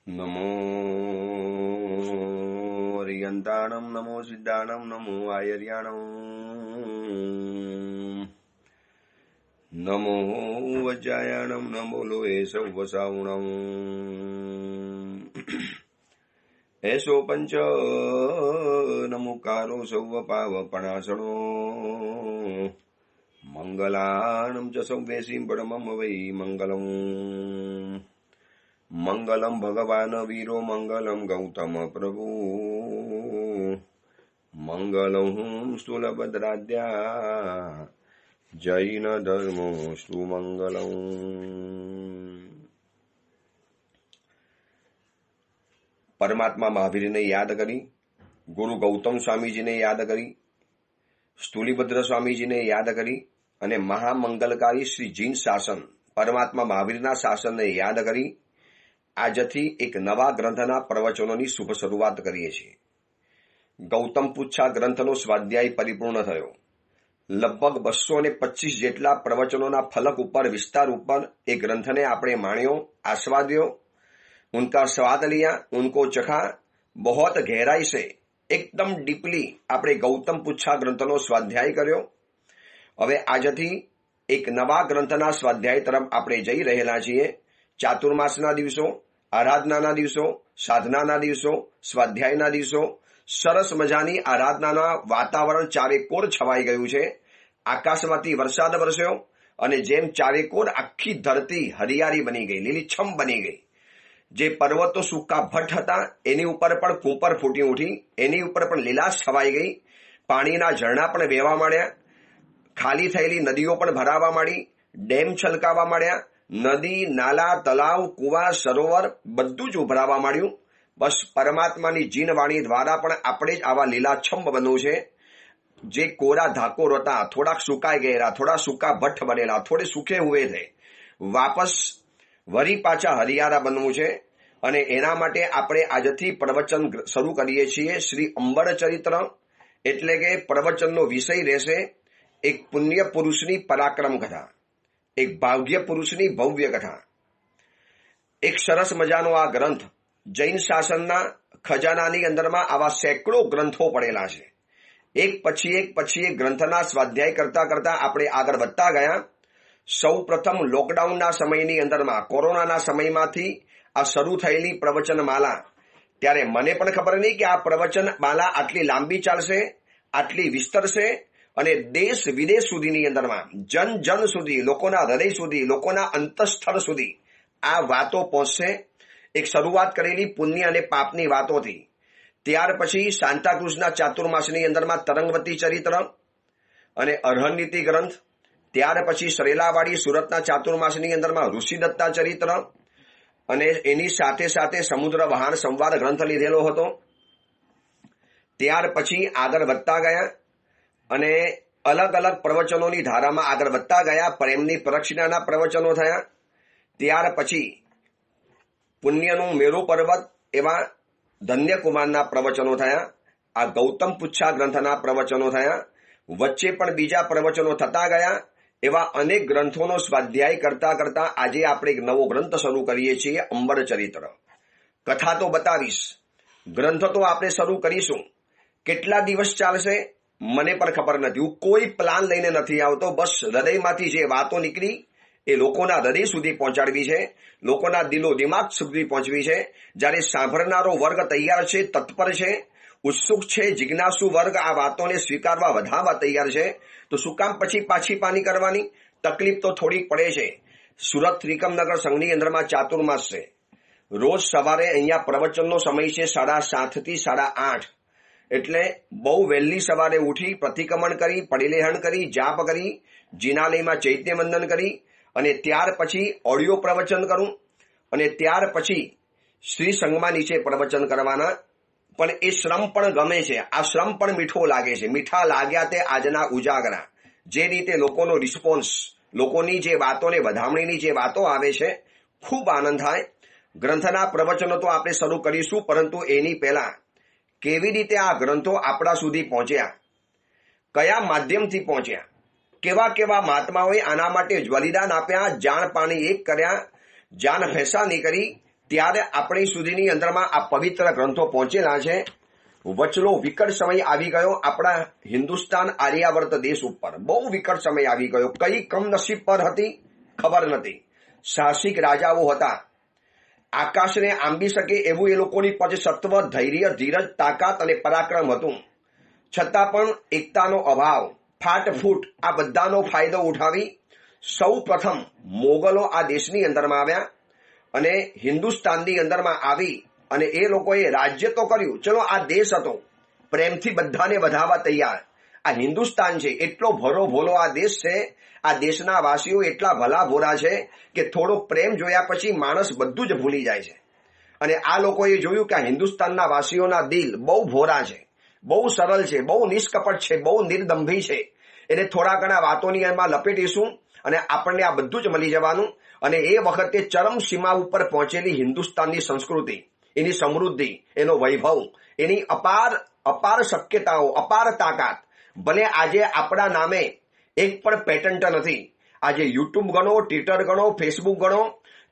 नमो अरियन्ताणं नमो सिद्धाणं नमो आयर्याणं नमो वज्रायाणं नमो लोहे सौवसावणं ऐसो पंच नमुकारो सौवपावपणासणो मंगलानं च सौवेशीं परमं वै मंगलम् मंगलम भगवान वीरो मंगलम गौतम प्रभु मंगलम स्थूलभद्राद्या जैन धर्मोस्तु मंगलम। परमात्मा महावीर ने याद करी, गुरु गौतम स्वामी जी ने याद करी, स्थूलीभद्र स्वामी जी ने याद करी અને મહામંગલકારી શ્રી જીન શાસન પરમાત્મા મહાવીરના શાસનને યાદ કરી આજથી એક નવા ગ્રંથના પ્રવચનોની શુભ શરૂઆત કરીએ છીએ। ગૌતમ પુચ્છા ગ્રંથનો સ્વાધ્યાય પરિપૂર્ણ થયો। લગભગ 225 જેટલા પ્રવચનોના ફલક ઉપર વિસ્તાર ઉપર એ ગ્રંથને આપણે માણ્યો, આસ્વાદ્યો, उनका स्वाद लिया, उनको चखा। बहुत गहराई से एकदम डीपली આપણે ગૌતમ પુચ્છા ગ્રંથનો સ્વાધ્યાય કર્યો। હવે આજથી એક નવા ગ્રંથના સ્વાધ્યાય તરફ આપણે જઈ રહેલા છીએ। ચાતુર્માસના દિવસો, આરાધનાના દિવસો, સાધનાના દિવસો, સ્વાધ્યાયના દિવસો, સરસ મજાની આરાધનાના વાતાવરણ ચારેકોર છવાઈ ગયું છે। આકાશમાંથી વરસાદ વરસ્યો અને જેમ ચારેકોર આખી ધરતી હરિયાળી બની ગઈ, લીલીછમ બની ગઈ। જે પર્વતો સૂકા ભટ્ટ હતા એની ઉપર પણ કૂંપર ફૂટી ઉઠી, એની ઉપર પણ લીલાશ છવાઈ ગઈ। પાણીના ઝરણા પણ વહેવા માંડ્યા, ખાલી થયેલી નદીઓ પણ ભરાવા માંડી, ડેમ છલકાવા માંડ્યા, નદી, નાલા, તલાવ, કુવા, સરોવર બધું જ ઉભરાવા માંડ્યું। બસ પરમાત્માની જીનવાણી દ્વારા પણ આપણે જ આવા લીલાછમ બનવું છે। જે કોરા ધાકોર હતા, થોડાક સુકાઈ ગયેલા, થોડા સૂકા ભટ્ટ બનેલા, થોડે સુખે હુએ થે, વાપસ વરી પાછા હરિયાળા બનવું છે। અને એના માટે આપણે આજથી પ્રવચન શરૂ કરીએ છીએ। શ્રી અંબર ચરિત્ર એટલે કે પ્રવચનનો વિષય રહેશે એક પુણ્ય પુરુષની પરાક્રમ કથા, એક ભાગ્ય પુરુષની ભવ્ય કથા। એક સરસ મજાનો આ ગ્રંથ જૈન શાસનના ખજાનાની અંદરમાં આવા સેંકડો ગ્રંથો પડેલા છે। એક પછી એક ગ્રંથના સ્વાધ્યાય કરતા કરતા આપણે આગળ વધતા ગયા। સૌ પ્રથમ લોકડાઉનના સમયની અંદરમાં, કોરોનાના સમયમાંથી આ શરૂ થયેલી પ્રવચન માલા, ત્યારે મને પણ ખબર નહીં કે આ પ્રવચન માલા આટલી લાંબી ચાલશે, આટલી વિસ્તરશે અને દેશ વિદેશ સુધીની અંદરમાં જન જન સુધી, લોકોના હૃદય સુધી, લોકોના અંતઃસ્થળ સુધી આ વાતો પહોંચશે। એક શરૂઆત કરેલી પુણ્ય અને પાપની વાતોથી, ત્યાર પછી સાન્તાક્રુઝના ચાતુર્માસની અંદરમાં તરંગવતી ચરિત્ર અને અર્હનનીતિ ગ્રંથ, ત્યાર પછી સરેલાવાડી સુરતના ચાતુર્માસની અંદરમાં ઋષિદત્તા ચરિત્ર અને એની સાથે સાથે સમુદ્ર વહાણ સંવાદ ગ્રંથ લીધેલો હતો। ત્યાર પછી આગળ વધતા ગયા અને અલગ અલગ પ્રવચનોની ધારામાં આગળ વધતા ગયા। પ્રેમની પ્રદક્ષિણાના પ્રવચનો થયા। ત્યાર પછી પુણ્યનું મેરુ પર્વત એવા ધન્યકુમારના પ્રવચનો થયા। આ ગૌતમ પુચ્છા ગ્રંથના પ્રવચનો થયા। વચ્ચે પણ બીજા પ્રવચનો થતા ગયા। એવા અનેક ગ્રંથોનો સ્વાધ્યાય કરતા કરતા આજે આપણે એક નવો ગ્રંથ શરૂ કરીએ છીએ, અંબર ચરિત્ર। કથા તો બતાવીશ, ગ્રંથ તો આપણે શરૂ કરીશું। કેટલા દિવસ ચાલશે મને પણ ખબર નથી। હું કોઈ પ્લાન લઈને નથી આવતો, બસ હૃદયમાંથી જે વાતો નીકળી એ લોકોના હૃદય સુધી પહોંચાડવી છે, લોકોના દિલો દિમાગ સુધી પહોંચવી છે। જ્યારે સાંભળનારો વર્ગ તૈયાર છે, તત્પર છે, ઉત્સુક છે, જિજ્ઞાસુ વર્ગ આ વાતોને સ્વીકારવા વધારવા તૈયાર છે, તો શું કામ પછી પાછી પાની કરવાની? તકલીફ તો થોડીક પડે છે। સુરત ત્રિકમનગર સંઘની અંદરમાં ચાતુર્માસ છે। રોજ સવારે અહીંયા પ્રવચનનો સમય છે 7:30 થી 8:30, એટલે બહુ વહેલી સવારે ઉઠી પ્રતિક્રમણ કરી, પડિલેહણ કરી, જાપ કરી, જીનાલયમાં ચૈત્યવંદન કરી અને ત્યાર પછી ઓડિયો પ્રવચન કરું અને ત્યાર પછી શ્રી સંઘમાં નીચે પ્રવચન કરવાના। પણ એ શ્રમ પણ ગમે છે, આ શ્રમ પણ મીઠો લાગે છે। મીઠા લાગ્યા તે આજના ઉજાગરા। જે રીતે લોકોનો રિસ્પોન્સ, લોકોની જે વાતોને વધામણીની જે વાતો આવે છે, ખૂબ આનંદ થાય। ગ્રંથના પ્રવચનો તો આપણે શરૂ કરીશું, પરંતુ એની પહેલા કેવી રીતે આ ગ્રંથો આપણા સુધી પહોંચ્યા, કયા માધ્યમથી પહોંચ્યા, કેવા કેવા મહાત્માઓએ આના માટે બલિદાન આપ્યા, જાણ પાણી એક કર્યા, જાન ફેંસા નહીં કરી, ત્યારે આપણી સુધીની અંદરમાં આ પવિત્ર ગ્રંથો પહોંચેલા છે. વચલો વિકટ સમય આવી ગયો આપણા હિન્દુસ્તાન આર્યાવર્ત દેશ ઉપર. બહુ વિકટ સમય આવી ગયો. કઈ કમનસીબ પર હતી ખબર નથી. સાહસિક રાજાઓ હતા. આકાશને આંબી શકે એવું એ લોકોની પાસે સત્વ, ધૈર્ય, ધીરજ, તાકાત અને પરાક્રમ હતું. છતાં પણ એકતાનો અભાવ, ફાટફૂટ આ બધાનો ફાયદો ઉઠાવી સૌ પ્રથમ મોગલો આ દેશની અંદરમાં આવ્યા અને હિન્દુસ્તાનની અંદરમાં આવી અને એ લોકોએ રાજ્ય તો કર્યું. ચલો આ દેશ હતો, પ્રેમથી બધાને વધાવવા તૈયાર. આ હિન્દુસ્તાન છે, એટલો ભલો ભોલો આ દેશ છે. આ દેશના વાસીઓ એટલા ભલા ભોરા છે કે થોડો પ્રેમ જોયા પછી માણસ બધું જ ભૂલી જાય છે. અને આ લોકોએ જોયું કે આ હિન્દુસ્તાનના વાસીઓના દિલ બહુ ભોરા છે, બહુ સરળ છે, બહુ નિષ્કપટ છે, બહુ નિર્દંભી છે. એને થોડા ઘણા વાતોની એમાં લપેટીશું અને આપણને આ બધું જ મળી જવાનું. અને એ વખતે ચરમ સીમા ઉપર પહોંચેલી હિન્દુસ્તાનની સંસ્કૃતિ, એની સમૃદ્ધિ, એનો વૈભવ, એની અપાર શક્યતાઓ, અપાર તાકાત. ભલે આજે આપણા નામે એક પણ પેટન્ટ નથી. આજે યુટ્યુબ ગણો, ટ્વિટર ગણો, ફેસબુક ગણો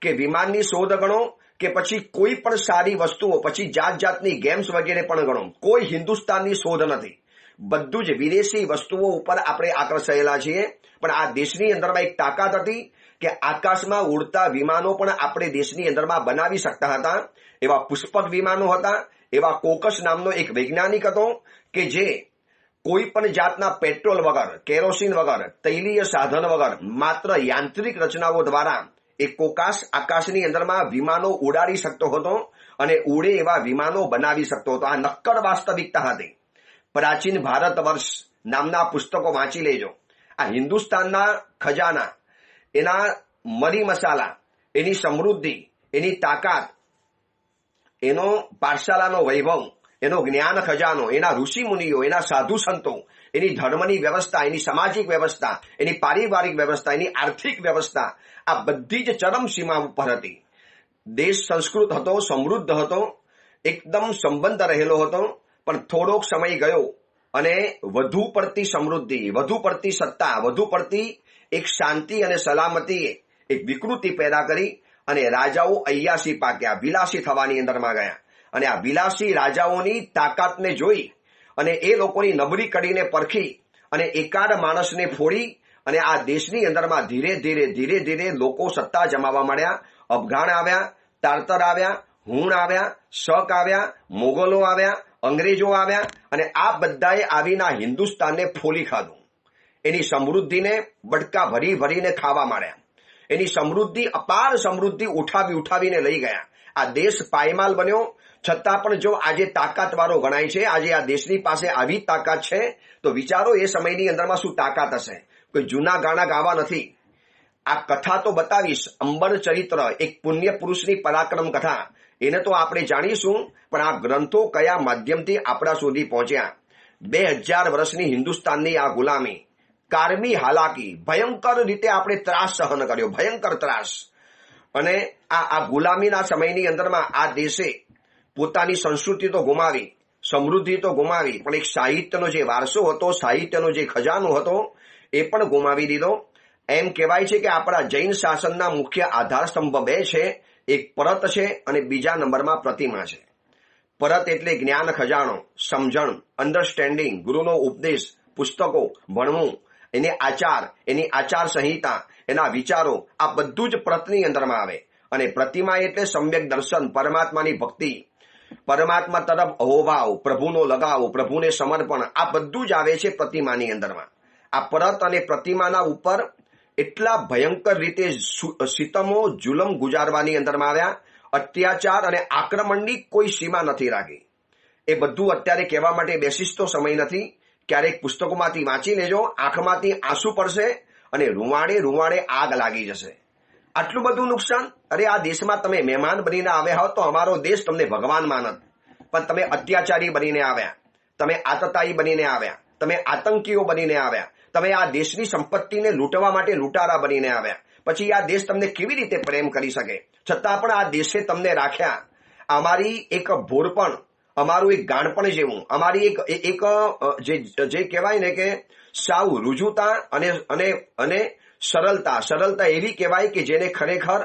કે વિમાનની શોધ ગણો કે પછી કોઈ પણ સારી વસ્તુઓ, પછી જાત જાતની ગેમ્સ વગેરે પણ ગણો, કોઈ હિન્દુસ્તાનની શોધ નથી. બધું જ વિદેશી વસ્તુઓ ઉપર આપણે આકર્ષાયેલા છીએ. પણ આ દેશની અંદરમાં એક તાકાત હતી કે આકાશમાં ઉડતા વિમાનો પણ આપણે દેશની અંદરમાં બનાવી શકતા હતા. એવા પુષ્પક વિમાનો હતા. એવા કોકસ નામનો એક વૈજ્ઞાનિક હતો કે જે કોઈ પણ જાતના પેટ્રોલ વગર, કેરોસીન વગર, તૈલીય સાધન વગર માત્ર યાંત્રિક રચનાઓ દ્વારા એ કોકાસ આકાશની અંદરમાં વિમાનો ઉડાડી શકતો હતો અને ઉડે એવા વિમાનો બનાવી શકતો હતો. આ નક્કર વાસ્તવિકતા હતી. પ્રાચીન ભારત વર્ષ નામના પુસ્તકો વાંચી લેજો. આ હિન્દુસ્તાનના ખજાના, એના મરી મસાલા, એની સમૃદ્ધિ, એની તાકાત, એનો પાઠશાલાનો વૈભવ, એનો જ્ઞાન ખજાનો, એના ઋષિ મુનિઓ, એના સાધુ સંતો, એની ધર્મની વ્યવસ્થા, એની સામાજિક વ્યવસ્થા, એની પારિવારિક વ્યવસ્થા, એની આર્થિક વ્યવસ્થા, આ બધી જ ચરમ સીમા ઉપર હતી. દેશ સંસ્કૃત હતો, સમૃદ્ધ હતો, એકદમ સંબંધ રહેલો હતો. પણ થોડોક સમય ગયો અને વધુ પડતી સમૃદ્ધિ, વધુ પડતી સત્તા, વધુ પડતી એક શાંતિ અને સલામતીએ એક વિકૃતિ પેદા કરી અને રાજાઓ અય્યાસી પાક્યા, વિલાસી થવાની અંદરમાં ગયા. અને આ વિલાસી રાજાઓની તાકાતને જોઈ અને એ લોકોની નબળી કડીને પરખી અને એકાદ માણસને ફોડી અને આ દેશની અંદરમાં ધીરે ધીરે લોકો સત્તા જમાવવા માંડ્યા. અફઘાન આવ્યા, તારતર આવ્યા, હુણ આવ્યા, શક આવ્યા, મોગલો આવ્યા, અંગ્રેજો આવ્યા અને આ બધાએ આવીને હિન્દુસ્તાનને ફોલી ખાધું. એની સમૃદ્ધિને બટકા ભરીને ખાવા માંડ્યા. એની સમૃદ્ધિ, અપાર સમૃદ્ધિ ઉઠાવીને લઈ ગયા. આ દેશ પાયમાલ બન્યો. છતાં પણ જો આજે તાકાતવાળો ગણાય છે, આજે આ દેશની પાસે આવી તાકાત છે, તો વિચારો એ સમયની અંદરમાં શું તાકાત હશે. કોઈ જૂના ગાણા ગાવા નથી. આ કથા તો બતાવીશ, અંબર ચરિત્ર, એક પુણ્ય પુરુષની પરાક્રમ કથા, એને તો આપણે જાણીશું. પણ આ ગ્રંથો કયા માધ્યમથી આપણા સુધી પહોંચ્યા. 2000 વર્ષની હિન્દુસ્તાનની આ ગુલામી, કારમી હાલાકી, ભયંકર રીતે આપણે ત્રાસ સહન કર્યો, ભયંકર ત્રાસ. અને આ ગુલામીના સમયની અંદરમાં આ દેશે પોતાની સંસ્કૃતિ તો ગુમાવી, સમૃદ્ધિ તો ગુમાવી, પણ એક સાહિત્યનો જે વારસો હતો, સાહિત્યનો જે ખજાનો હતો એ પણ ગુમાવી દીધો. એમ કહેવાય છે કે આપણા જૈન શાસનના મુખ્ય આધારસ્તંભ બે છે. એક પરત છે અને બીજા નંબરમાં પ્રતિમા છે. પરત એટલે જ્ઞાન ખજાનો, સમજણ, અન્ડરસ્ટેન્ડિંગ, ગુરુનો ઉપદેશ, પુસ્તકો ભણવું, એની આચાર સંહિતા, એના વિચારો, આ બધું જ પ્રતની અંદરમાં આવે. અને પ્રતિમા એટલે સમ્યક દર્શન, પરમાત્માની ભક્તિ, પરમાત્મા તરફ અહોભાવ, પ્રભુનો લગાવ, પ્રભુને સમર્પણ, આ બધું જ આવે છે પ્રતિમાની અંદરમાં. આ પરત અને પ્રતિમાના ઉપર એટલા ભયંકર રીતે સિતમો, જુલમ ગુજારવાની અંદરમાં આવ્યા. અત્યાચાર અને આક્રમણની કોઈ સીમા નથી રાખી. એ બધું અત્યારે કહેવા માટે બેસીશ તો સમય નથી. ક્યારેક પુસ્તકોમાંથી વાંચી લેજો, આંખમાંથી આંસુ પડશે અને રૂવાડે આગ લાગી જશે. આટલું બધું નુકસાન. અરે આ દેશમાં તમે મહેમાન બનીને આવ્યા હોત તો અમારો દેશ તમને ભગવાન માનત. પણ તમે અત્યાચારી બનીને આવ્યા, તમે આતતાયી બનીને આવ્યા, તમે આતંકીઓ બનીને આવ્યા, તમે આ દેશની સંપત્તિને લૂંટવા માટે લૂંટારા બનીને આવ્યા. પછી આ દેશ તમને કેવી રીતે પ્રેમ કરી શકે? છતાં પણ આ દેશે તમને રાખ્યા. અમારી એક ભોળપણ, અમારું એક ગાણપણ જેવું, અમારી એક જે કહેવાય ને કે સાવ રુજુતા અને સરળતા એવી કહેવાય કે જેને ખરેખર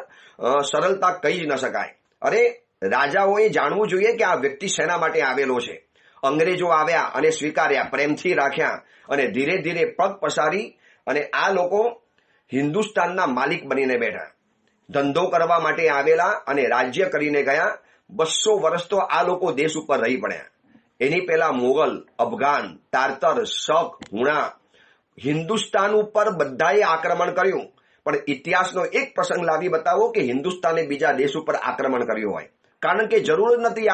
સરળતા કહી જ ન શકાય. અરે રાજાઓએ જાણવું જોઈએ કે આ વ્યક્તિ શેના માટે આવેલો છે. અંગ્રેજો આવ્યા અને સ્વીકાર્યા, પ્રેમથી રાખ્યા અને ધીરે ધીરે પગ પસારી અને આ લોકો હિન્દુસ્તાનના માલિક બનીને બેઠા. ધંધો કરવા માટે આવેલા અને રાજ્ય કરીને ગયા. 200 વર્ષ તો આ લોકો દેશ ઉપર રહી પડ્યા. એની પહેલા મોગલ, અફઘાન, તારતર, શક, હુણા હિન્દુસ્તાન ઉપર બધાએ આક્રમણ કર્યું. પણ ઇતિહાસનો એક પ્રસંગ લાવી બતાવો કે હિન્દુસ્તાને બીજા દેશ ઉપર આક્રમણ કર્યું હોય. કારણ કે જરૂર જ નથી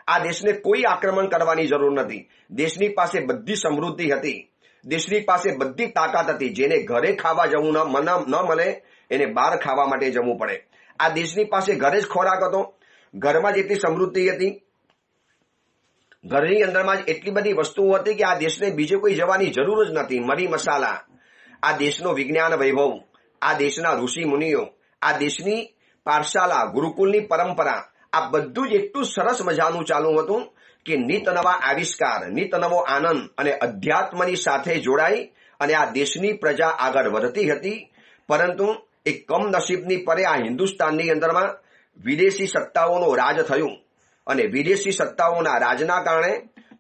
આ દેશને કોઈ આક્રમણ કરવાની જરૂર નથી. દેશની પાસે બધી સમૃદ્ધિ હતી, દેશની પાસે બધી તાકાત હતી. જેને ઘરે ખાવા જવું ન મળે એને બહાર ખાવા માટે જવું પડે. આ દેશની પાસે ઘરે જ ખોરાક હતો, ઘરમાં જ એટલી સમૃદ્ધિ હતી, ઘરની અંદરમાં જ એટલી બધી વસ્તુઓ હતી કે આ દેશને બીજે કોઈ જવાની જરૂર જ નથી. મરી મસાલા, આ દેશનો વિજ્ઞાન વૈભવ, આ દેશના ઋષિ મુનિઓ, આ દેશની પાઠશાલા, ગુરુકુલની પરંપરા, આ બધું જ એટલું સરસ મજાનું ચાલુ હતું કે નિત નવા આવિષ્કાર, નિત નવો આનંદ અને અધ્યાત્મની સાથે જોડાઈ અને આ દેશની પ્રજા આગળ વધતી હતી. પરંતુ એક કમનસીબની પરે આ હિન્દુસ્તાનની અંદરમાં વિદેશી સત્તાઓનો રાજ થયું અને વિદેશી સત્તાઓના રાજના કારણે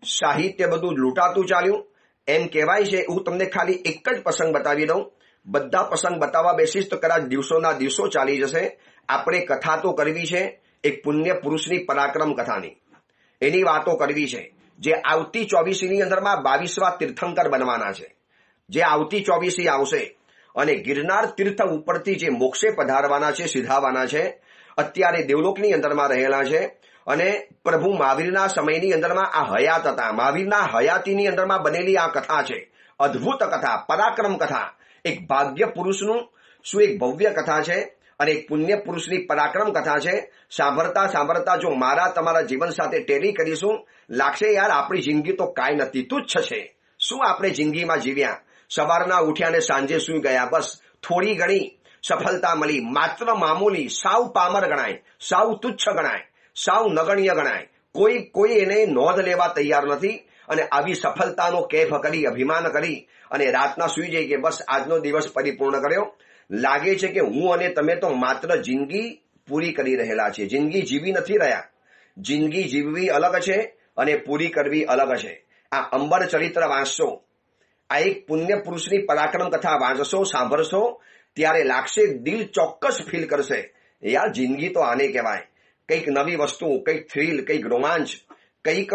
સાહિત્ય બધું લૂંટાતું ચાલ્યું. એમ કહેવાય છે, હું તમને ખાલી એક જ પ્રસંગ બતાવી દઉં. બધા પ્રસંગ બતાવવા બેસીશ તો કદાચ દિવસોના દિવસો ચાલી જશે. આપણે કથા તો કરવી છે એક પુણ્ય પુરુષની પરાક્રમ કથાની, એની વાતો કરવી છે જે આવતી 24ની અંદરમાં 22વા તીર્થંકર બનવાના છે. જે આવતી 24 આવશે અને ગિરનાર તીર્થ ઉપરથી જે મોક્ષે પધારવાના છે, સીધાવાના છે, અત્યારે દેવલોકની અંદરમાં રહેલા છે અને પ્રભુ મહાવીરના સમયની અંદરમાં આ હયાત હતા. મહાવીરના હયાતીની અંદરમાં બનેલી આ કથા છે. અદ્ભુત કથા, પરાક્રમ કથા, એક ભાગ્ય પુરુષનું શું એક ભવ્ય કથા છે અને એક પુણ્ય પુરુષની પરાક્રમ કથા છે. સાંભળતા સાંભળતા જો મારા તમારા જીવન સાથે ટેલી કરીશું, લાગશે યાર આપણી જિંદગી તો કાંઈ નથી, તુચ્છ છે. શું આપણે જિંદગીમાં જીવ્યા? સવારના ઉઠ્યા ને સાંજે સુઈ ગયા, બસ થોડી ઘણી સફળતા મળી, માત્ર મામૂલી, સાવ પામર ગણાય, સાવ તુચ્છ ગણાય, સાવ નગણ્ય ગણાય. કોઈ એને નોંધ લેવા તૈયાર નથી અને આવી સફળતાનો કેફ કરી, અભિમાન કરી અને રાતના સુઈ જાય કે બસ આજનો દિવસ પરિપૂર્ણ કર્યો. લાગે છે કે હું અને તમે તો માત્ર જિંદગી પૂરી કરી રહેલા છે, જિંદગી જીવી નથી રહ્યા. જિંદગી જીવવી અલગ છે અને પૂરી કરવી અલગ છે. આ અંબર ચરિત્ર વાંચશો, આ એક પુણ્ય પુરુષની પરાક્રમ કથા વાંચશો, સાંભળશો ત્યારે લાગશે, દિલ ચોક્કસ ફીલ કરશે, યાર જિંદગી તો આને કહેવાય. કંઈક નવી વસ્તુ, કંઈક થ્રિલ, કંઈક રોમાંચ, કંઈક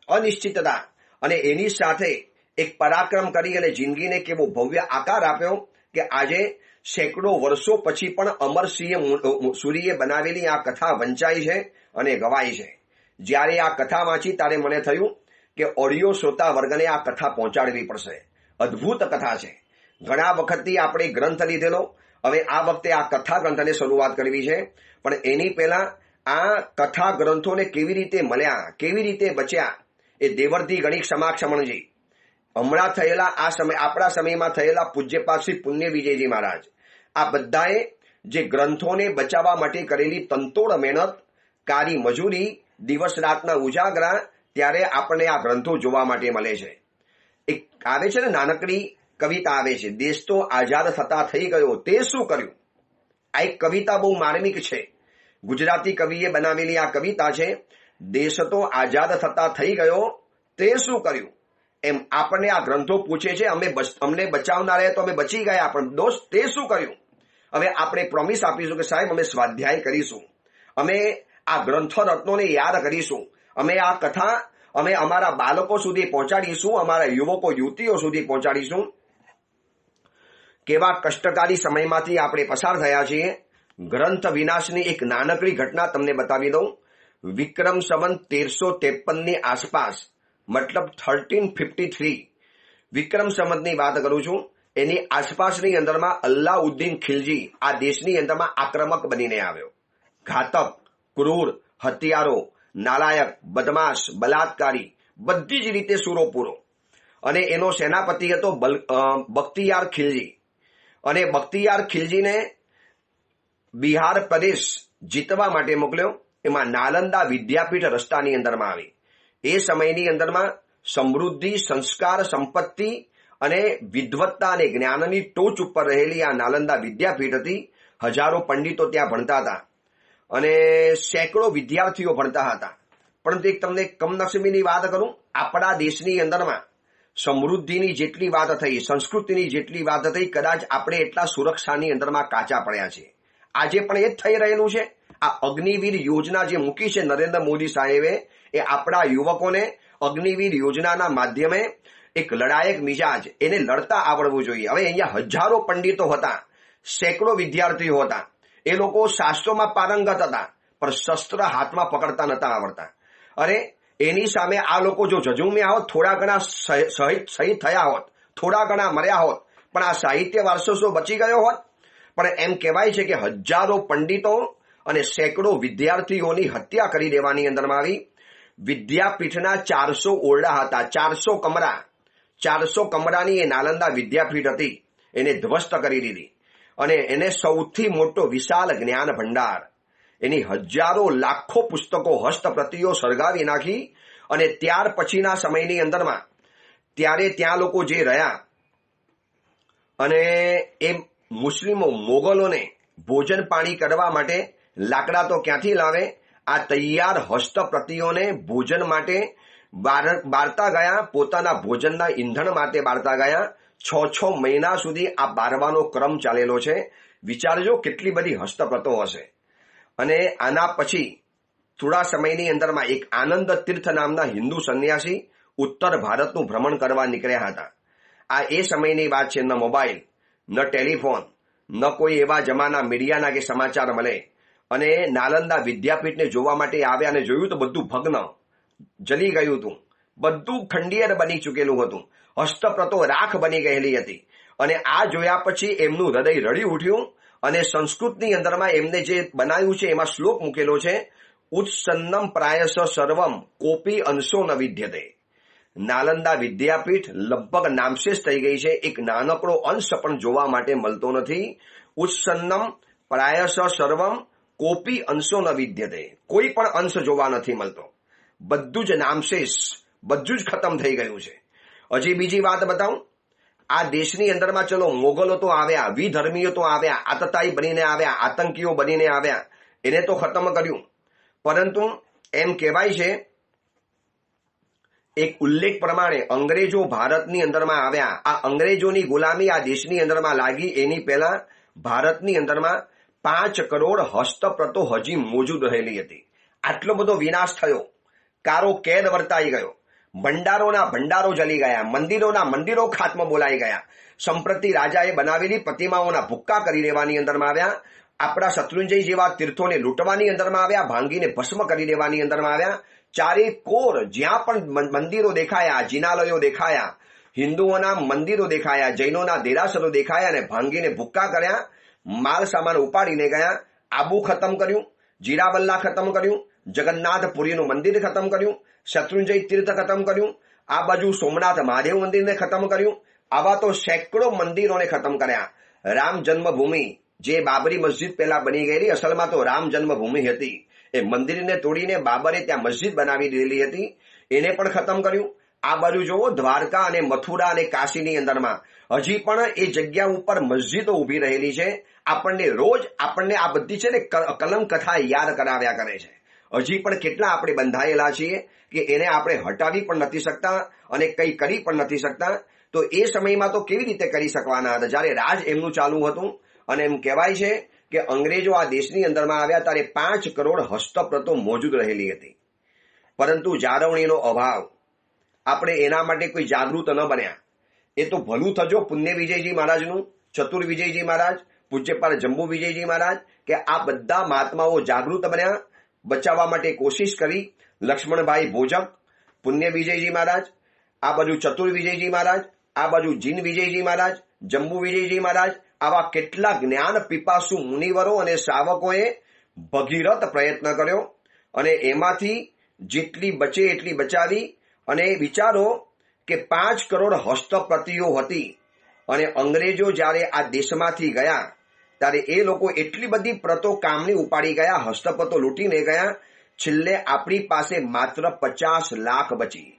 અનિશ્ચિતતા અને એની સાથે એક પરાક્રમ કરી અને જિંદગીને કેવો ભવ્ય આકાર આપ્યો કે આજે સેંકડો વર્ષો પછી પણ અમરસિંહ સુરીએ બનાવેલી આ કથા વંચાઈ છે અને ગવાઈ છે. જ્યારે આ કથા વાંચી ત્યારે મને થયું કે ઓડિયો શ્રોતા વર્ગને આ કથા પહોંચાડવી પડશે. અદ્ભુત કથા છે. ઘણા વખતથી આપણે ગ્રંથ લીધેલો, હવે આ વખતે આ કથા ગ્રંથને શરૂઆત કરવી છે. પણ એની પહેલા આ કથા ગ્રંથોને કેવી રીતે મળ્યા, કેવી રીતે બચ્યા, એ દેવરથી ગણિત સમાક્ષમણજી, હમણાં થયેલા આ સમય, આપણા સમયમાં થયેલા પૂજ્યપાદ શ્રી પુણ્ય વિજયજી મહારાજ, આ બધાએ જે ગ્રંથોને બચાવવા માટે કરેલી તંતોડ મહેનત, કારી મજૂરી, દિવસ રાતના ઉજાગરા, ત્યારે આપણને આ ગ્રંથો જોવા માટે મળે છે. એક આવે છે ને નાનકડી કવિતા આવે છે, દેશ તો આઝાદ થતા થઈ ગયો તે શું કર્યું. આ એક કવિતા બહુ માર્મિક છે. ગુજરાતી કવિએ બનાવેલી આ કવિતા છે. દેશ તો આઝાદ થતા થઈ ગયો તે શું કર્યું. એમ આપણને આ ગ્રંથો પૂછે છે, અમને બચાવનાર તો અમે બચી ગયા, પણ દોસ્ત તે શું કર્યું. હવે આપણે પ્રોમિસ આપીશું કે સાહેબ અમે સ્વાધ્યાય કરીશું, અમે આ ગ્રંથ રત્નોને યાદ કરીશું, અમે આ કથા અમે અમારા બાળકો સુધી પહોંચાડીશું, અમારા યુવકો યુવતીઓ સુધી પહોંચાડીશું. કેવા કષ્ટકારી સમયમાંથી આપણે પસાર થયા છીએ. ગ્રંથ વિનાશની એક નાનકડી ઘટના તમને બતાવી દઉં. વિક્રમ સંવત 1353ની આસપાસ, મતલબ 1353 વિક્રમ સંવતની વાત કરું છું, એની આસપાસની અંદરમાં અલ્લાઉદ્દીન ખિલજી આ દેશની અંદરમાં આક્રમક બનીને આવ્યો. ઘાતક, ક્રૂર, હત્યારો, નાલાયક, બદમાશ, બલાત્કારી, બધી જ રીતે સુરોપૂરો. અને એનો સેનાપતિ હતો બખ્તિયાર ખિલજી. અને બખ્તિયાર ખિલજીને બિહાર પ્રદેશ જીતવા માટે મોકલ્યો. એમાં નાલંદા વિદ્યાપીઠ રસ્તાની અંદરમાં આવી. એ સમયની અંદરમાં સમૃદ્ધિ, સંસ્કાર, સંપત્તિ અને વિદ્વત્તા અને જ્ઞાનની ટોચ ઉપર રહેલી આ નાલંદા વિદ્યાપીઠ હતી. હજારો પંડિતો ત્યાં ભણતા હતા અને સેંકડો વિદ્યાર્થીઓ ભણતા હતા. પરંતુ એક તમને કમનસીબીની વાત કરું, આપણા દેશની અંદરમાં સમૃદ્ધિની જેટલી વાત થઈ, સંસ્કૃતિની જેટલી વાત થઈ, કદાચ આપણે એટલા સુરક્ષાની અંદરમાં કાચા પડ્યા છે. આજે પણ એ જ થઈ રહેલું છે. આ અગ્નિવીર યોજના જે મૂકી છે નરેન્દ્ર મોદી સાહેબે, એ આપણા યુવકોને અગ્નિવીર યોજનાના માધ્યમે એક લડાયક મિજાજ એને લડતા આવડવું જોઈએ. હવે અહીંયા હજારો પંડિતો હતા, સેંકડો વિદ્યાર્થીઓ હતા, એ લોકો શાસ્ત્રોમાં પારંગત હતા, પણ શસ્ત્ર હાથમાં પકડતા નતા આવડતા. અરે એની સામે આ લોકો જો ઝઝુમ્યા હોત, થોડા ઘણા શહીદ થયા હોત, થોડા ઘણા મર્યા હોત, પણ આ સાહિત્ય વારસો શું બચી ગયો હોત? પણ એમ કહેવાય છે કે હજારો પંડિતો અને સેંકડો વિદ્યાર્થીઓની હત્યા કરી દેવાની અંદરમાં આવી. વિદ્યાપીઠના 400 ઓરડા હતા, 400 કમરાની એ નાલંદા વિદ્યાપીઠ હતી, એને ધ્વસ્ત કરી દીધી. અને એને સૌથી મોટો વિશાળ જ્ઞાન ભંડાર, એની હજારો લાખો પુસ્તકો, હસ્તપ્રતિઓ સળગાવી નાખી. અને ત્યાર પછીના સમયની અંદરમાં ત્યારે ત્યાં લોકો જે રહ્યા અને એ મુસ્લિમો મોગલોને ભોજન પાણી કરવા માટે લાકડા તો ક્યાંથી લાવે? આ તૈયાર હસ્તપ્રતિઓને ભોજન માટે બારતા ગયા, પોતાના ભોજનના ઈંધણ માટે બારતા ગયા. 6 મહિના સુધી આ બારવાનો ક્રમ ચાલેલો છે. વિચારજો કેટલી બધી હસ્તપ્રતો હશે. અને આના પછી થોડા સમયની અંદરમાં એક આનંદ તીર્થ નામના હિન્દુ સંન્યાસી ઉત્તર ભારતનું ભ્રમણ કરવા નીકળ્યા હતા. આ એ સમયની વાત છે. ન મોબાઈલ, ન ટેલિફોન, ન કોઈ એવા જમાના મીડિયાના કે સમાચાર મળે. અને નાલંદા વિદ્યાપીઠને જોવા માટે આવ્યા અને જોયું તો બધું ભગ્ન, જલી ગયું હતું, બધું ખંડિયર બની ચૂકેલું હતું, હસ્તપ્રતો રાખ બની ગયેલી હતી. અને આ જોયા પછી એમનું હૃદય રડી ઉઠ્યું. અને સંસ્કૃતની અંદરમાં એમને જે બનાવ્યું છે એમાં શ્લોક મૂકેલો છે, ઉત્સન્નમ પ્રાયશ સર્વમ કોપી અંશો ન વિદ્યતે. નાલંદા વિદ્યાપીઠ લગભગ નામશેષ થઈ ગઈ છે, એક નાનકડો અંશ પણ જોવા માટે મળતો નથી. ઉત્સન્નમ પ્રાયશ સર્વમ કોપી અંશો ન વિદ્યતે, કોઈ પણ અંશ જોવા નથી મળતો, બધું જ નામશેષ, બધું જ ખતમ થઈ ગયું છે. હજી બીજી વાત બતાવું, આ દેશની અંદરમાં ચલો મોગલો તો આવ્યા, વિધર્મીઓ તો આવ્યા, આતતાઈ બનીને આવ્યા, આતંકીઓ બનીને આવ્યા, એને તો ખતમ કર્યું. પરંતુ એમ કહેવાય છે એક ઉલ્લેખ પ્રમાણે અંગ્રેજો ભારતની અંદરમાં આવ્યા, આ અંગ્રેજોની ગુલામી આ દેશની અંદરમાં લાગી એની પહેલા ભારતની અંદરમાં 5 કરોડ હસ્તપ્રતો હજી મોજૂદ રહેલી હતી. આટલો બધો વિનાશ થયો, કારો કેદ વર્તાઈ ગયો, ભંડારોના ભંડારો જલી ગયા, મંદિરોના મંદિરો ખાતમાં બોલાઈ ગયા, સંપ્રતિ રાજાએ બનાવેલી પ્રતિમાઓના ભુક્કા કરી દેવાની અંદરમાં આવ્યા, આપણા શત્રુંજય જેવા તીર્થોને લૂંટવાની અંદરમાં આવ્યા, ભાંગીને ભસ્મ કરી દેવાની અંદરમાં આવ્યા. ચારે કોર જ્યાં પણ મંદિરો દેખાયા, જિનાલયો દેખાયા, હિન્દુઓના મંદિરો દેખાયા, જૈનોના દેરાસરો દેખાયા અને ભાંગીને ભુક્કા કર્યા, માલ સામાન ઉપાડીને ગયા. આબુ ખતમ કર્યું, જીરાબલ્લા ખતમ કર્યું, જગન્નાથપુરીનું મંદિર ખતમ કર્યું, શત્રુંજય તીર્થ ખતમ કર્યું, આ બાજુ સોમનાથ મહાદેવ મંદિરને ખતમ કર્યું. આવા તો સેંકડો મંદિરોને ખતમ કર્યા. રામ જન્મભૂમિ જે બાબરી મસ્જિદ પહેલા બની ગયેલી, અસલમાં તો રામ જન્મભૂમિ હતી, એ મંદિરને તોડીને બાબરે ત્યાં મસ્જિદ બનાવી દીધેલી હતી, એને પણ ખતમ કર્યું. આ બાજુ જોવો દ્વારકા અને મથુરા અને કાશીની અંદરમાં હજી પણ એ જગ્યા ઉપર મસ્જિદો ઉભી રહેલી છે. આપણને રોજ આ બધી છે ને કલમ કથા યાદ કરાવ્યા કરે છે. હજી પણ કેટલા આપણે બંધાયેલા છીએ કે એને આપણે હટાવી પણ નથી શકતા અને કંઈ કરી પણ નથી શકતા. તો એ સમયમાં તો કેવી રીતે કરી શકવાના હતા જ્યારે રાજ એમનું ચાલુ હતું. અને એમ કહેવાય છે કે અંગ્રેજો આ દેશની અંદરમાં આવ્યા ત્યારે 5 કરોડ હસ્તપ્રતો મોજૂદ રહેલી હતી. પરંતુ જાળવણીનો અભાવ, આપણે એના માટે કોઈ જાગૃત ન બન્યા. એ તો ભલું થજો પુણ્ય વિજયજી મહારાજનું, ચતુર વિજયજી મહારાજ, પૂજ્યપાલ જંબુ વિજયજી મહારાજ, કે આ બધા મહાત્માઓ જાગૃત બન્યા, બચાવવા માટે કોશિશ કરી. લક્ષ્મણભાઈ ભોજક, પુણ્ય વિજયજી મહારાજ, આ બાજુ ચતુર વિજયજી મહારાજ, આ બાજુ જીન વિજયજી મહારાજ, જંબુ વિજયજી મહારાજ, આવા કેટલા જ્ઞાન પીપાસુ મુનિવરો અને શ્રાવકોએ ભગીરથ પ્રયત્ન કર્યો અને એમાંથી જેટલી બચે એટલી બચાવી. અને વિચારો કે 5 કરોડ હસ્તપ્રતિઓ હતી અને અંગ્રેજો જ્યારે આ દેશમાંથી ગયા ત્યારે એ લોકો એટલી બધી પ્રતો કામની ઉપાડી ગયા, હસ્તપ્રતો લૂંટીને ગયા. છેલ્લે આપણી પાસે માત્ર 50 લાખ બચી.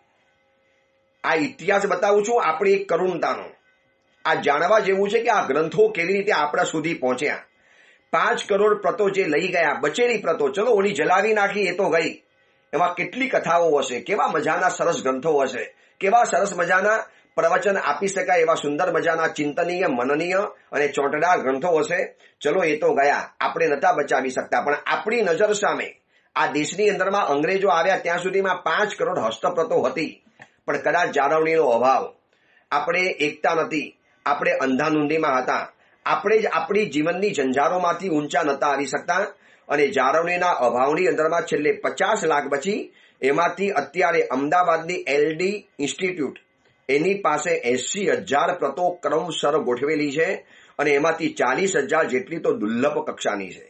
આ ઇતિહાસ બતાવું છું આપણી એક કરુણતાનો. આ જાણવા જેવું છે કે આ ગ્રંથો કેવી રીતે આપણા સુધી પહોંચ્યા. 5 કરોડ પ્રતો જે લઈ ગયા, બચેલી પ્રતો ચલો ઓલી જલાવી નાખી એ તો ગઈ, એમાં કેટલી કથાઓ હશે, કેવા મજાના સરસ ગ્રંથો હશે, કેવા સરસ મજાના પ્રવચન આપી શકાય એવા સુંદર મજાના ચિંતનીય, મનનીય અને ચોંટદાર ગ્રંથો હશે. ચલો એ તો ગયા, આપણે નતા બચાવી શકતા, પણ આપણી નજર સામે આ દેશની અંદરમાં અંગ્રેજો આવ્યા ત્યાં સુધીમાં 5 કરોડ હસ્તપ્રતો હતી, પણ કદાચ જાળવણીનો અભાવ, આપણે એકતા નથી, આપણે અંધાનુંધીમાં હતા, આપણે જ આપણી જીવનની જંજારોમાંથી ઊંચા નતા આવી શકતા, અને જાળવણીના અભાવની અંદરમાં છેલ્લે 50 લાખ બચી. એમાંથી અત્યારે અમદાવાદની એલડી ઇન્સ્ટિટ્યૂટ એની પાસે 80,000 પ્રતો ક્રમશર ગોઠવેલી છે, અને એમાંથી 40,000 જેટલી તો દુર્લભ કક્ષાની છે.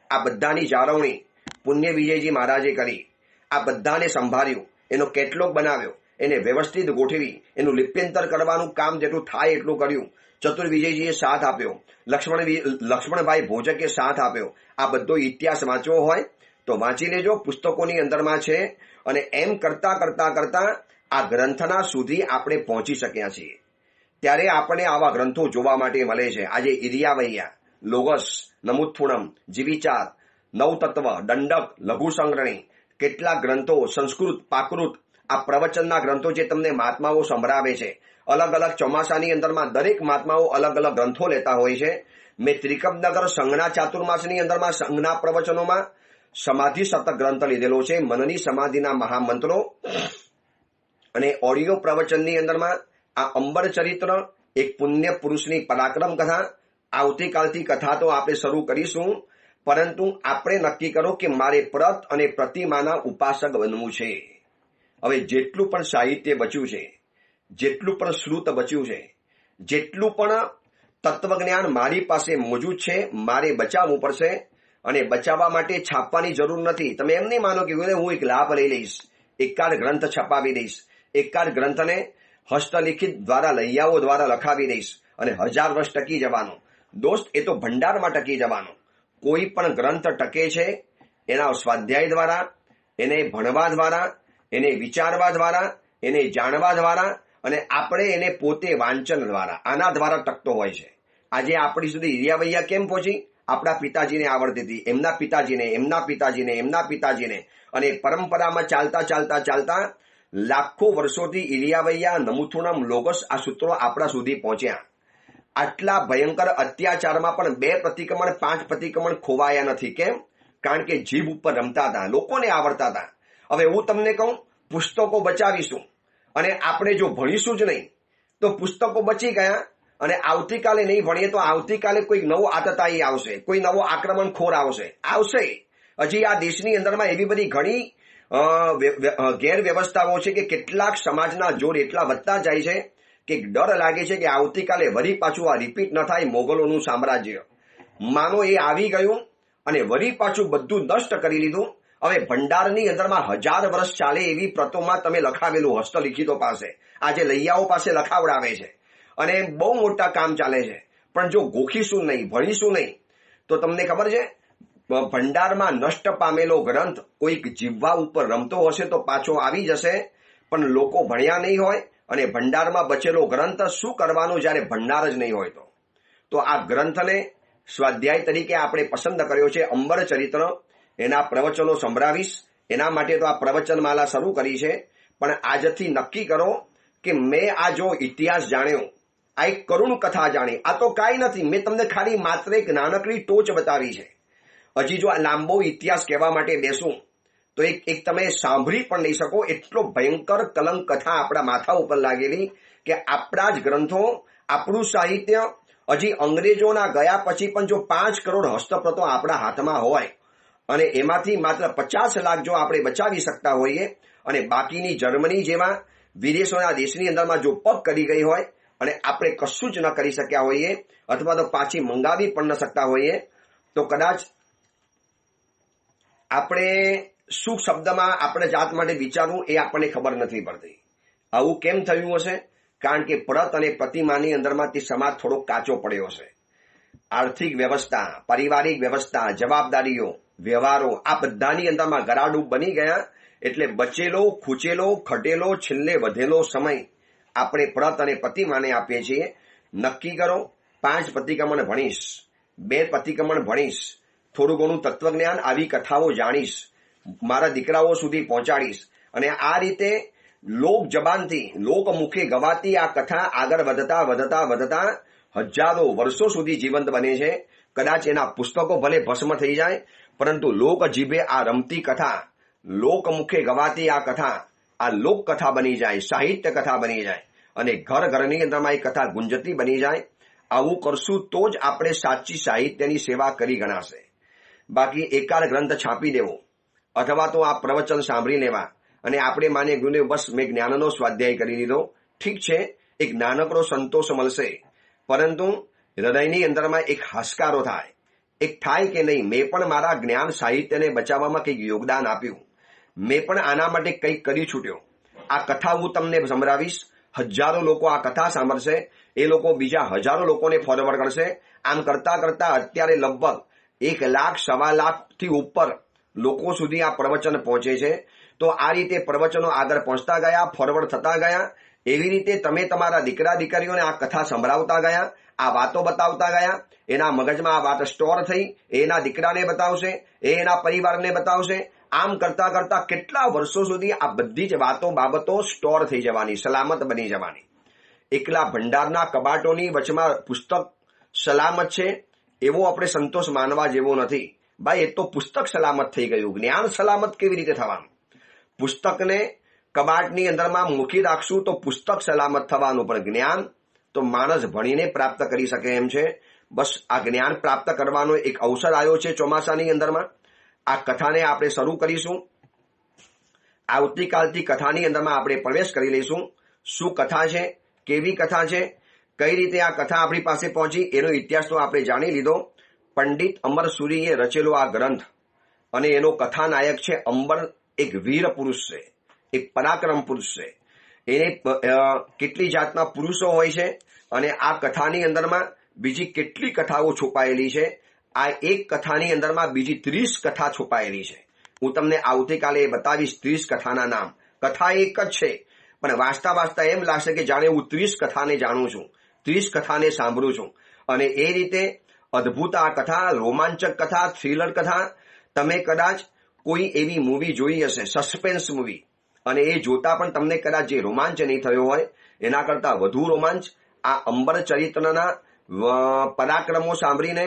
આ બધાની જાળવણી પુણ્ય વિજયજી મહારાજે કરી, આ બધાને સંભાળ્યું, એનો કેટલોગ બનાવ્યો, એને વ્યવસ્થિત ગોઠવી, એનું લિપ્યંતર કરવાનું કામ જેટલું થાય એટલું કર્યું. ચતુર્વિજયજીએ સાથ આપ્યો, લક્ષ્મણભાઈ ભોજકે સાથ આપ્યો. આ બધો ઇતિહાસ વાંચવો હોય તો વાંચી લેજો, પુસ્તકોની અંદરમાં છે. અને એમ કરતા કરતા કરતા આ ગ્રંથના સુધી આપણે પહોંચી શક્યા છીએ. ત્યારે આપણે આવા ગ્રંથો જોવા માટે મળે છે. આજે ઇરિયાવૈયા, લોગસ, નમુથુણમ, જીવિચાર, નવતત્વ, દંડક, લઘુ સંગ્રહણી, કેટલાક ગ્રંથો સંસ્કૃત, પ્રાકૃત, આ પ્રવચનના ગ્રંથો જે તમને મહાત્માઓ સંભળાવે છે. અલગ અલગ ચોમાસાની અંદરમાં દરેક મહાત્માઓ અલગ અલગ ગ્રંથો લેતા હોય છે. મેં ત્રિકમનગર સંઘના ચાતુર્માસની અંદરમાં સંઘના પ્રવચનોમાં સમાધિ શતક ગ્રંથ લીધેલો છે, મનની સમાધિના મહામંત્રો, અને ઓડિયો પ્રવચનની અંદરમાં આ અંબર ચરિત્ર, એક પુણ્ય પુરુષની પરાક્રમ કથા. આવતીકાલથી કથા તો આપણે શરૂ કરીશું, પરંતુ આપણે નક્કી કરો કે મારે પ્રત અને પ્રતિમાના ઉપાસક બનવું છે. હવે જેટલું પણ સાહિત્ય બચ્યું છે, જેટલું પણ શ્રુત બચ્યું છે, જેટલું પણ તત્વજ્ઞાન મારી પાસે મોજૂદ છે, મારે બચાવવું પડશે. અને બચાવવા માટે છાપવાની જરૂર નથી. તમે એમ નહીં માનો કે હું એક લાભ લઈ લઈશ, એકાદ ગ્રંથ છપાવી દઈશ, એકાદ ગ્રંથને હસ્તલિખિત દ્વારા લૈયાઓ દ્વારા લખાવી દઈશ અને 1000 વર્ષ ટકી જવાનું. દોસ્ત, એ તો ભંડારમાં ટકી જવાનું. કોઈ પણ ગ્રંથ ટકે છે એના સ્વાધ્યાય દ્વારા, એને ભણવા દ્વારા, એને વિચારવા દ્વારા, એને જાણવા દ્વારા, અને આપણે એને પોતે વાંચન દ્વારા, આના દ્વારા ટકતો હોય છે. આજે આપણી સુધી ઇરિયાવૈયા કેમ પહોંચી? આપણા પિતાજીને આવડતી હતી, એમના પિતાજીને, એમના પિતાજીને, એમના પિતાજીને, અને પરંપરામાં ચાલતા ચાલતા ચાલતા લાખો વર્ષોથી ઇરિયાવૈયા, નમુથુણમ, લોગસ આ સૂત્રો આપણા સુધી પહોંચ્યા. આટલા ભયંકર અત્યાચારમાં પણ 2 પ્રતિક્રમણ 5 પ્રતિક્રમણ ખોવાયા નથી. કેમ? કારણ કે જીભ ઉપર રમતા હતા, લોકોને આવડતા હતા. હવે હું તમને કહું, પુસ્તકો બચાવીશું અને આપણે જો ભણીશું જ નહીં તો પુસ્તકો બચી ગયા, અને આવતીકાલે નહીં ભણીએ તો આવતીકાલે કોઈ નવો આતતાઈ આવશે, કોઈ નવો આક્રમણખોર આવશે. હજી આ દેશની અંદરમાં એવી બધી ઘણી ગેરવ્યવસ્થાઓ છે કે કેટલાક સમાજના જોર એટલા વધતા જાય છે કે ડર લાગે છે કે આવતીકાલે વળી પાછું આ રિપીટ ન થાય મોગલોનું સામ્રાજ્ય. માનો એ આવી ગયું અને વળી પાછું બધું નષ્ટ કરી લીધું. હવે ભંડારની અંદરમાં 1000 વર્ષ ચાલે એવી પ્રતોમાં તમે લખાવેલું હસ્તલિખિતો પાસે, આજે લૈયાઓ પાસે લખાવડાવે છે, અને બહુ મોટા કામ ચાલે છે. પણ જો ગોખીશું નહીં, ભણીશું નહીં, તો તમને ખબર છે ભંડારમાં નષ્ટ પામેલો ગ્રંથ કોઈક જીવવા ઉપર રમતો હશે તો પાછો આવી જશે. પણ લોકો ભણ્યા નહીં હોય અને ભંડારમાં બચેલો ગ્રંથ શું કરવાનું જ્યારે ભંડાર જ નહીં હોય તો આ ગ્રંથને સ્વાધ્યાય તરીકે આપણે પસંદ કર્યો છે. અંબર ચરિત્ર, એના પ્રવચનો સંભળાવીશ, એના માટે તો આ પ્રવચનમાલા શરૂ કરી છે. પણ આજથી નક્કી કરો કે મેં આ જો ઇતિહાસ જાણ્યો, આ એક કરુણ કથા જાણી, આ તો કાંઈ નથી, મેં તમને ખાલી માત્ર એક નાનકડી ટોચ બતાવી છે. હજી જો આ લાંબો ઇતિહાસ કહેવા માટે બેસું તો એક તમે સાંભળી પણ નહીં શકો, એટલો ભયંકર કલંક કથા આપણા માથા ઉપર લાગેલી કે આપણા જ ગ્રંથો, આપણું સાહિત્ય હજી અંગ્રેજોના ગયા પછી પણ જો 5 કરોડ હસ્તપ્રતો આપણા હાથમાં હોય અને એમાંથી માત્ર 50 લાખ જો આપણે બચાવી શકતા હોઈએ, અને બાકીની જર્મની જેવા વિદેશોના દેશની અંદરમાં જો પગ કરી ગઈ હોય અને આપણે કશું જ ન કરી શક્યા હોઈએ અથવા તો પાછી મંગાવી પણ ન શકતા હોઈએ, તો કદાચ આપણે શું શબ્દમાં આપણે જાત માટે વિચારવું એ આપણને ખબર નથી પડતી. આવું કેમ થયું હશે? કારણ કે પ્રત અને પ્રતિમાની અંદરમાં તે સમાજ થોડો કાચો પડ્યો છે. આર્થિક વ્યવસ્થા, પારિવારિક વ્યવસ્થા, જવાબદારીઓ, વ્યવહારો આ બધાની અંદરમાં ગરાડૂબ બની ગયા. એટલે બચેલો, ખૂચેલો, ખટેલો, છેલ્લે વધેલો સમય આપણે પ્રત અને પ્રતિમાને આપીએ છીએ. નક્કી કરો 5 પ્રતિક્રમણ ભણીશ, બે પ્રતિક્રમણ ભણીશ, થોડું ઘણું તત્વજ્ઞાન આવી કથાઓ જાણીશ, મારા દીકરાઓ સુધી પહોંચાડીશ અને આ રીતે લોક જબાનથી લોક મુખે ગવાતી આ કથા આગળ વધતા વધતા વધતા હજારો વર્ષો સુધી જીવંત બને છે. કદાચ એના પુસ્તકો ભલે ભસ્મ થઈ જાય, પરંતુ લોક જીભે આ રમતી કથા, લોક મુખે ગવાતી આ કથા, આ લોક કથા બની જાય, સાહિત્ય કથા બની જાય અને ઘર ઘરની અંદરમાં એ કથા ગુંજતી બની જાય. આવું કરશું તો જ આપણે સાચી સાહિત્યની સેવા કરી ગણાશે. બાકી એકાદ ગ્રંથ છાપી દેવો અથવા તો આ પ્રવચન સાંભળી લેવા અને આપણે માને ગુને બસ મેં જ્ઞાનનો સ્વાધ્યાય કરી લીધો, ઠીક છે, એક નાનકડો સંતોષ મળશે, પરંતુ હૃદયની અંદરમાં એક હાશકારો થાય, એક થાય કે નહીં મેં પણ મારા જ્ઞાન સાહિત્યને બચાવવામાં કંઈક યોગદાન આપ્યું, મેં પણ આના માટે કંઈક કરી છૂટ્યો. આ કથા હું તમને સંભળાવીશ, હજારો લોકો આ કથા સાંભળશે, એ લોકો બીજા હજારો લોકોને ફોરવર્ડ કરશે. આમ કરતા કરતા અત્યારે લગભગ 1 લાખ, 1.25 લાખથી ઉપર લોકો સુધી આ પ્રવચન પહોંચે છે. તો આ રીતે પ્રવચનો આગળ પહોંચતા ગયા, ફોરવર્ડ થતા ગયા. એવી રીતે તમે તમારા દીકરા દીકરીઓને આ કથા સંભળાવતા ગયા, આ વાતો બતાવતા ગયા, એના મગજમાં આ વાત સ્ટોર થઈ, એના દીકરાને બતાવશે, એના પરિવારને બતાવશે. આમ કરતા કરતા કેટલા વર્ષો સુધી આ બધી જ વાતો બાબતો સ્ટોર થઈ જવાની, સલામત બની જવાની. એકલા ભંડારના કબાટોની વચમાં પુસ્તક સલામત છે એવો આપણે સંતોષ માનવા જેવો નથી. ભાઈ એ તો પુસ્તક સલામત થઈ ગયું, જ્ઞાન સલામત કેવી રીતે થવાનું? પુસ્તકને કબાટની અંદરમાં મૂકી રાખશું તો પુસ્તક સલામત થવાનું, પણ જ્ઞાન તો માણસ ભણીને પ્રાપ્ત કરી શકે એમ છે. બસ આ જ્ઞાન પ્રાપ્ત કરવાનો એક અવસર આવ્યો છે ચોમાસાની અંદરમાં. આ કથાને આપણે શરૂ કરીશું. આવતીકાલથી કથાની અંદરમાં આપણે પ્રવેશ કરી લઈશું. શું કથા છે, કેવી કથા છે, કઈ રીતે આ કથા આપણી પાસે પહોંચી એનો ઇતિહાસ તો આપણે જાણી લીધો. પંડિત અમરસુરીએ રચેલો આ ગ્રંથ અને એનો કથાનાયક છે અંબર, એક વીર પુરુષ છે, એક પરાક્રમ પુરુષ છે. એને કેટલી જાતના પુરુષો હોય છે અને આ કથાની અંદરમાં બીજી કેટલી કથાઓ છુપાયેલી છે. આ એક કથાની અંદરમાં બીજી 30 કથા છુપાયેલી છે. હું તમને આવતીકાલે બતાવીશ 30 કથાના નામ. કથા એક જ છે, પણ વાંચતા વાંચતા એમ લાગશે કે જાણે હું 30 કથાને જાણું છું, 30 કથાને સાંભળું છું. અને એ રીતે અદ્ભુત આ કથા, રોમાંચક કથા, થ્રિલર કથા. તમે કદાચ કોઈ એવી મૂવી જોઈ હશે, સસ્પેન્સ મૂવી, અને એ જોતા પણ તમને કદાચ જે રોમાંચ નહીં થયો હોય એના કરતા વધુ રોમાંચ આ અંબર ચરિત્રના પરાક્રમો સાંભળીને,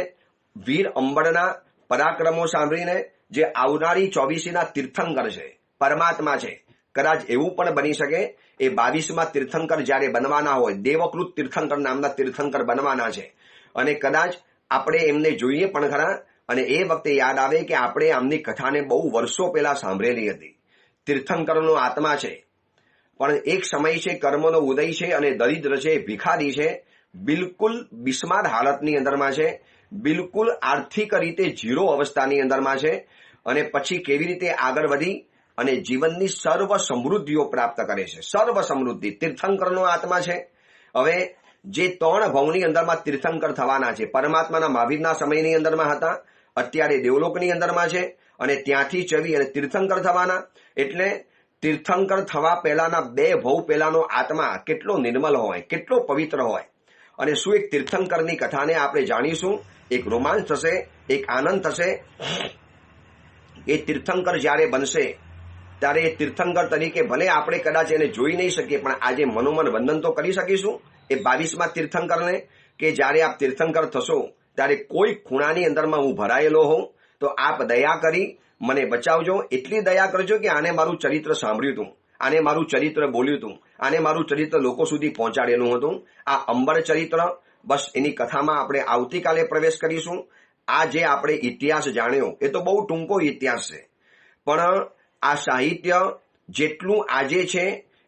વીર અંબરના પરાક્રમો સાંભળીને, જે આવનારી 24ના તીર્થંકર છે, પરમાત્મા છે. કદાચ એવું પણ બની શકે એ 22માં તીર્થંકર જ્યારે બનવાના હોય, દેવકૃત તીર્થંકર નામના તીર્થંકર બનવાના છે. અને કદાચ આપણે એમને જોઈએ પણ ખરા અને એ વખતે યાદ આવે કે આપણે આમની કથાને બહુ વર્ષો પહેલા સાંભળેલી હતી. તીર્થંકરનો આત્મા છે, પણ એક સમય છે કર્મનો ઉદય છે અને દરિદ્ર છે, ભિખારી છે, બિલકુલ બિસ્માર હાલતની અંદરમાં છે, બિલકુલ આર્થિક રીતે ઝીરો અવસ્થાની અંદરમાં છે. અને પછી કેવી રીતે આગળ વધી અને જીવનની સર્વ સમૃદ્ધિઓ પ્રાપ્ત કરે છે. સર્વ સમૃદ્ધિ તીર્થંકરનો આત્મા છે. હવે જે 3 ભવની અંદરમાં તીર્થંકર થવાના છે, પરમાત્માના મહાવીરના સમયની અંદરમાં હતા, અત્યારે દેવલોકની અંદરમાં છે અને ત્યાંથી ચવી અને તીર્થંકર થવાના. એટલે તીર્થંકર થવા પહેલાના 2 ભવ પહેલાનો આત્મા કેટલો નિર્મલ હોય, કેટલો પવિત્ર હોય. અને શું એક તીર્થંકરની કથાને આપણે જાણીશું, એક રોમાંચ થશે, એક આનંદ થશે. એ તીર્થંકર જ્યારે બનશે ત્યારે એ તીર્થંકર તરીકે ભલે આપણે કદાચ એને જોઈ નહીં શકીએ, પણ આજે મનોમન વંદન તો કરી શકીશું એ 22માં તીર્થંકરને, કે જ્યારે આપ તીર્થંકર થશો ત્યારે કોઈ ખૂણાની અંદરમાં હું ભરાયેલો હોઉં તો આપ દયા કરી મને બચાવજો. એટલી દયા કરજો કે આને મારું ચરિત્ર સાંભળ્યું હતું, આને મારું ચરિત્ર બોલ્યું હતું, આને મારું ચરિત્ર લોકો સુધી પહોંચાડેલું હતું. આ અંબર ચરિત્ર, બસ એની કથામાં આપણે આવતીકાલે પ્રવેશ કરીશું. આ જે આપણે ઇતિહાસ જાણ્યો એ તો બહુ ટૂંકો ઇતિહાસ છે, પણ આ સાહિત્ય જેટલું આજે છે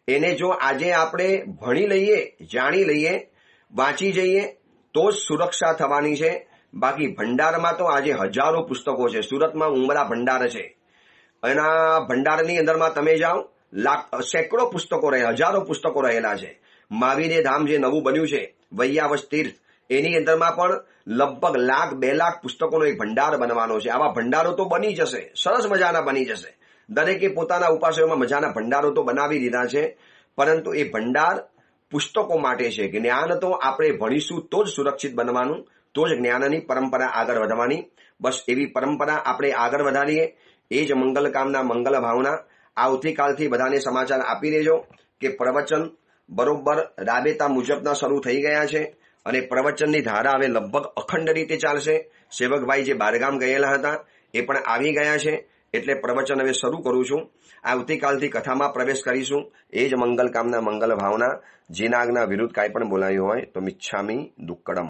એને જો આજે આપણે ભણી લઈએ, જાણી લઈએ, વાંચી જઈએ તો જ સુરક્ષા થવાની છે. બાકી ભંડારમાં તો આજે હજારો પુસ્તકો છે. સુરતમાં ઉમરા ભંડાર છે, એના ભંડારની અંદરમાં તમે જાઓ, સેંકડો પુસ્તકો રહે, હજારો પુસ્તકો રહેલા છે. મહાવીરે ધામ જે નવું બન્યું છે વૈયાવસ તીર્થ, એની અંદરમાં પણ લગભગ 1,00,000-2 લાખ પુસ્તકોનો એક ભંડાર બનવાનો છે. આવા ભંડારો તો બની જશે, સરસ મજાના બની જશે. દરેકે પોતાના ઉપાસયોમાં મજાના ભંડારો તો બનાવી દીધા છે, પરંતુ એ ભંડાર પુસ્તકો માટે છે. જ્ઞાન તો આપણે ભણીશું તો જ સુરક્ષિત બનવાનું. તો જ જ્ઞાનની પરંપરા આગળ વધવાની. બસ એવી પરંપરા આપણે આગળ વધારીએ. એ જ મંગલ કામના મંગલ ભાવના. આવતીકાલથી બધાને સમાચાર આપી દેજો કે પ્રવચન બરોબર રાબેતા મુજબના શરૂ થઈ ગયા છે અને પ્રવચનની ધારા હવે લગભગ અખંડ રીતે ચાલશે. સેવકભાઈ જે બારગામ ગયેલા હતા એ પણ આવી ગયા છે, એટલે પ્રવચન હવે શરૂ કરું છું. આવતીકાલથી કથામાં પ્રવેશ કરીશું. એ જ મંગલ કામના મંગલ ભાવના. જેના આજ્ઞા વિરુદ્ધ કાંઈ પણ બોલાયું હોય તો મિચ્છામી દુક્કડમ.